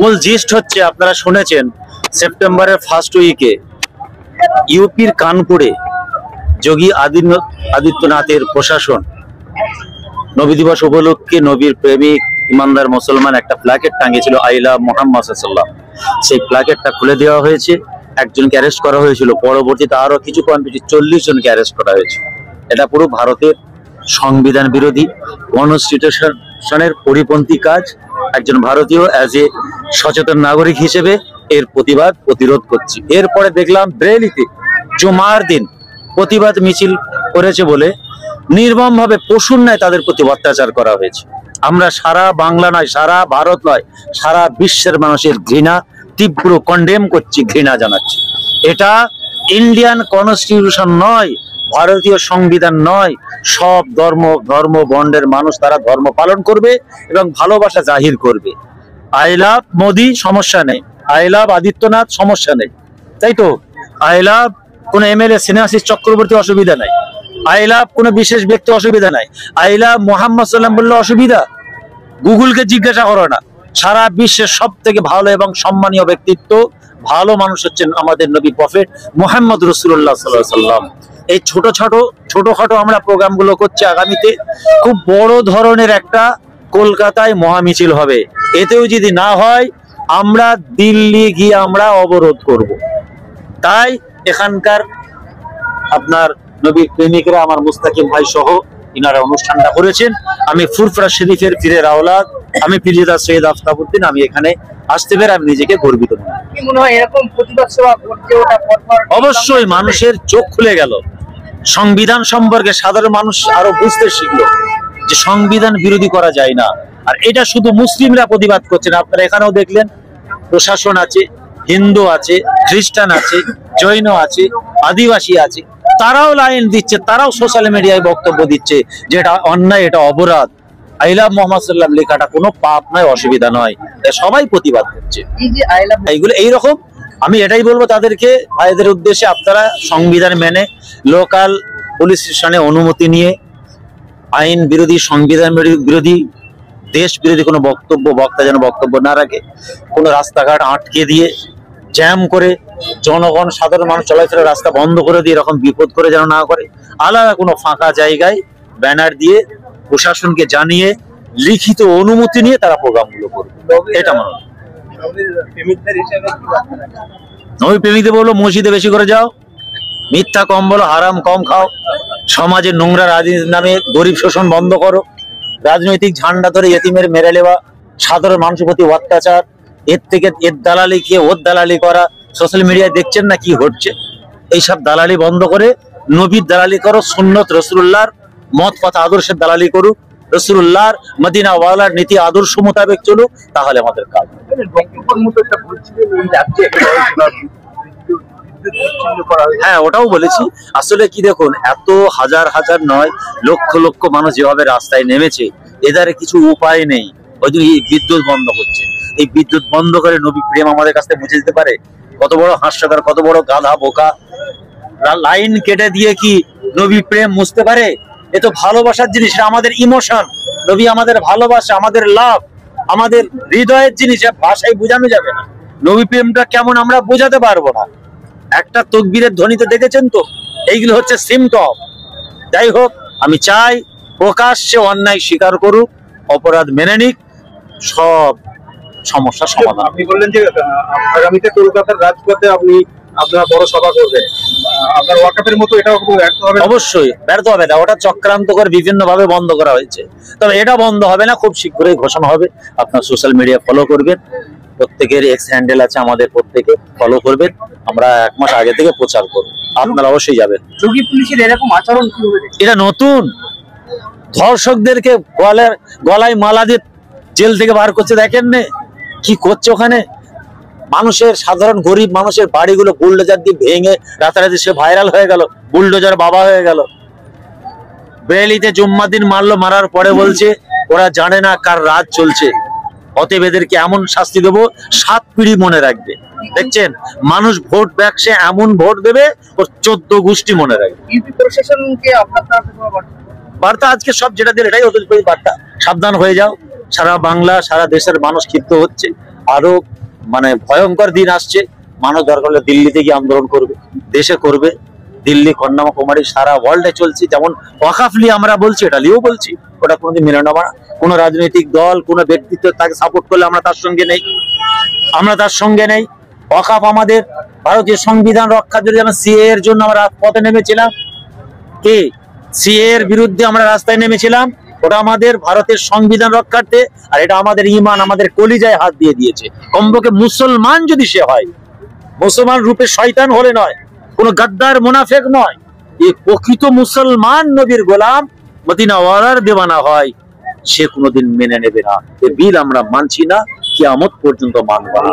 মূল জিস্ট হচ্ছে, আপনারা শুনেছেন সেপ্টেম্বরের ফার্স্ট উইকে ইউপির কানপুরে যোগী আদিত্যনাথের প্রশাসন নবী দিবস উপলক্ষে নবীর প্রেমিক ইমানদার মুসলমান একটা প্ল্যাকেট টাঙিয়েছিল, আই লাভ মুহাম্মদ সাল্লাল্লাহু আলাইহি ওয়াসাল্লাম। সেই প্ল্যাকেটটা খুলে দেওয়া হয়েছে, একজনকে অ্যারেস্ট করা হয়েছিল, পরবর্তীতে আরো কিছু কোয়ান্টিটি 40 জনকে অ্যারেস্ট করা হয়েছে। এটা পুরো ভারতের সংবিধান বিরোধী, কনস্টিটিউশনের পরিপন্থী কাজ। একজন ভারতীয় অ্যাজ এ সচেতন নাগরিক হিসেবে এর প্রতিরোধ করছি। এরপরে দেখলাম ব্রেলিতে জুমার দিন প্রতিবাদ মিছিল করেছে বলে নির্মম ভাবে পশুর ন্যায় তাদের প্রতি অত্যাচার করা হয়েছে। আমরা সারা বাংলা নয়, সারা ভারত নয়, সারা বিশ্বের মানুষের ঘৃণা তীব্র কন্ডেম করছি, ঘৃণা জানাচ্ছি। এটা ইন্ডিয়ান কনস্টিটিউশন নয়, ভারতীয় সংবিধান নয়। সব ধর্ম বর্ণের মানুষ তারা ধর্ম পালন করবে এবং ভালোবাসা জাহির করবে। আই লাভ মোদি, সমস্যা নেই। আই লাভ আদিত্যনাথ, সমস্যা নেই, তাই তো? আই লাভ কোন এমএলএ স্নেহাশিস চক্রবর্তী, অসুবিধা নাই। আই লাভ কোন বিশেষ ব্যক্তি, অসুবিধা নাই। আই লাভ মোহাম্মদ সাল্লাম বললে অসুবিধা? গুগলকে জিজ্ঞাসা করো না। সারা বিশ্বের সব থেকে ভালো এবং সম্মানীয় ব্যক্তিত্ব, ভালো মানুষ হচ্ছেন আমাদের নবী প্রফেট মুহাম্মদ রাসূলুল্লাহ সাল্লাল্লাহু আলাইহি ওয়াসাল্লাম। এই ছোটখাটো আমরা প্রোগ্রামগুলো করছি। আগামীতে খুব বড় ধরনের একটা কলকাতায় মহামিছিল হবে। এতেও যদি না হয় আমরা দিল্লি গিয়ে আমরা অবরোধ করব। তাই এখানকার আপনার নবী প্রেমিকরা, আমার মুস্তাকিম ভাই সহ ইনারা অনুষ্ঠানটা করেছেন। আমি ফুরফুরা শরীফের পীরের আওলাদ, আমি পীরজাদা সৈয়দ আফতাবউদ্দিন। আমি এখানে আসতে পেরে আমি নিজেকে গর্বিত মনে হয়। এরকম প্রতিবাদ সভা করতে অবশ্যই মানুষের চোখ খুলে গেল। সংবিধান সম্পর্কে সাধারণ মানুষ আরো বুঝতে শিখলো যে সংবিধান বিরোধী করা যায় না। আর এটা শুধু মুসলিমরা প্রতিবাদ করছেন, আপনারা এখানেও দেখলেন প্রশাসন আছে, হিন্দু আছে, খ্রিস্টান আছে, জৈন আছে, আদিবাসী আছে, তারাও লাইন দিচ্ছে, তারাও সোশ্যাল মিডিয়ায় বক্তব্য দিচ্ছে যে এটা অন্যায়, এটা অপরাধ। আই লাভ মুহাম্মদ সাল্লাল্লাহু আলাইহি ওয়াসাল্লাম লেখাটা কোনো পাপ নয়, অসুবিধা নয়। সবাই প্রতিবাদ করছে এইগুলো এইরকম। আমি এটাই বলবো তাদেরকে, ভাইদের উদ্দেশ্যে, আপনারা সংবিধান মেনে লোকাল পুলিশ স্টেশনে অনুমতি নিয়ে আইন বিরোধী, সংবিধান বিরোধী, দেশ বিরোধী কোনো বক্তা যেন বক্তব্য না রাখে। কোনো রাস্তাঘাট আটকে দিয়ে জ্যাম করে জনগণ, সাধারণ মানুষ চলাফেরা রাস্তা বন্ধ করে দিয়ে এরকম বিপদ করে যেন না করে। আলাদা কোনো ফাঁকা জায়গায় ব্যানার দিয়ে প্রশাসনকে জানিয়ে লিখিত অনুমতি নিয়ে তারা প্রোগ্রামগুলো করবে, এটা মনে হয়। নবী প্রেমিকদের বললো মসজিদে বেশি করে যাও, মিথ্যা কম বলো, হারাম কম খাও, সমাজের নোংরা রাজনীতির নামে গরিব শোষণ বন্ধ করো, রাজনৈতিক ঝান্ডা ধরে ইতিমের মেরে নেওয়া, সাধারণ মানুষের প্রতি অত্যাচার, এর দালালি খেয়ে ওর দালালি করা, সোশ্যাল মিডিয়ায় দেখছেন না কি ঘটছে। এইসব দালালি বন্ধ করে নবীর দালালি করো, সুন্নত রাসূলুল্লাহর মত কথা আদর্শের দালালি করুক, রাসূলুল্লাহর মদিনা ওয়ালার নীতি আদর্শ মোতাবেক চলুক, তাহলে আমাদের কাজ। হ্যাঁ, ওটাও বলেছি। আসলে কি দেখুন, এত হাজার হাজার নয়, লক্ষ লক্ষ মানুষ যেভাবে রাস্তায় নেমেছে, এদের কিছু উপায় নেই। ওই জন্য এই বিদ্যুৎ বন্ধ করছে। এই বিদ্যুৎ বন্ধ করে নবী প্রেম আমাদের কাছ থেকে মুছে দিতে পারে? কত বড় হাস্যকর, কত বড় গাধা বোকা। লাইন কেটে দিয়ে কি নবী প্রেম মুছতে পারে? এ তো ভালোবাসার জিনিস, আমাদের ইমোশন। নবী আমাদের ভালোবাসা, আমাদের লাভ, আমাদের হৃদয়ের জিনিস, ভাষায় বোঝানো যাবে না। নবী প্রেমটা কেমন আমরা বোঝাতে পারবো না। একটা তকবীরের ধ্বনিতে দেখেছেন তো, এইগুলো হচ্ছে সিমটম। যাই হোক, আমি চাই প্রকাশ্যে অন্যায় স্বীকার করুক, অপরাধ মেনে নিক, সব সমস্যা সমাধান। আপনি বললেন যে আগামীতে কলকাতার রাজপথে আপনি আপনার বড় সভা করবেন, আপনার ওয়াকআপের মতো এটাও ব্যর্থ হবে? অবশ্যই ব্যর্থ হবে না, ওটা চক্রান্ত করে বিভিন্ন ভাবে বন্ধ করা হয়েছে। তবে এটা বন্ধ হবে না, খুব শীঘ্রই ঘোষণা হবে। আপনার সোশ্যাল মিডিয়া ফলো করবেন, প্রত্যেকের এক্স হ্যান্ডেল আছে, আমাদের প্রত্যেকে ফলো করবেন। আমরা 1 মাস আগে থেকে প্রচার করব, আপনারা অবশ্যই যাবেন। যোগী পুলিশের এরকম আচরণ কি হবে? এটা নতুন। ধর্ষকদেরকে গলায় মালা দিয়ে জেল থেকে বার করছে, দেখেন না কি করছে ওখানে? মানুষের, সাধারণ গরিব মানুষের বাড়িগুলো বুলডোজার দিয়ে ভেঙে রাতারাতি সে ভাইরাল হয়ে গেল, বুলডোজার বাবা হয়ে গেল। বেরেলিতে জুম্মার দিন মারলো, মারার পরে বলছে ওরা জানে না কার রাজ চলছে, অতএব এদেরকে এমন শাস্তি দেবো 7 পিঢ়ি মনে রাখবে। দেখছেন, মানুষ ভোট ব্যাকসে এমন ভোট দেবে ওর 14 গোষ্ঠী মনে রাখবে। বার্তা আজকে সব যেটা দিল এটাই ওদের বার্তা, সাবধান হয়ে যাও। সারা বাংলা, সারা দেশের মানুষ ক্ষিপ্ত হচ্ছে, আরো মানে ভয়ঙ্কর দিন আসছে। মানুষ দরকার হলে দিল্লিতে গিয়ে আন্দোলন করবে, দেশে করবে। দিল্লি, কন্যাকুমারী, সারা ওয়ার্ল্ডে চলছে। যেমন ওয়াকাফ নিয়ে আমরা বলছি, এটা নিয়েও বলছি, ওটা কোনোদিন মেনে নেব না। কোনো রাজনৈতিক দল, কোনো ব্যক্তিত্ব তাকে সাপোর্ট করলে আমরা তার সঙ্গে নেই, আমরা তার সঙ্গে নেই। ওয়াকাফ আমাদের ভারতীয় সংবিধান রক্ষার জন্য, যেমন সিএ এর জন্য আমরা রাজপথে নেমেছিলাম, কে সিএ এর বিরুদ্ধে আমরা রাস্তায় নেমেছিলাম, ওটা আমাদের ভারতের সংবিধান রক্ষার্থে। আর এটা আমাদের ঈমান, আমাদের কলিজায় হাত দিয়ে দিয়েছে। কমপক্ষে মুসলমান যদি সে হয়, মুসলমান রূপে শয়তান হলে নয়, কোন গাদ্দার মুনাফিক নয়, এই প্রকৃত মুসলমান নবীর গোলাম মদিনা ওয়ালার দেওয়ানা হয়, সে কোনোদিন মেনে নেবে না। এই বিল আমরা মানছি না, কিয়ামত পর্যন্ত মানব না।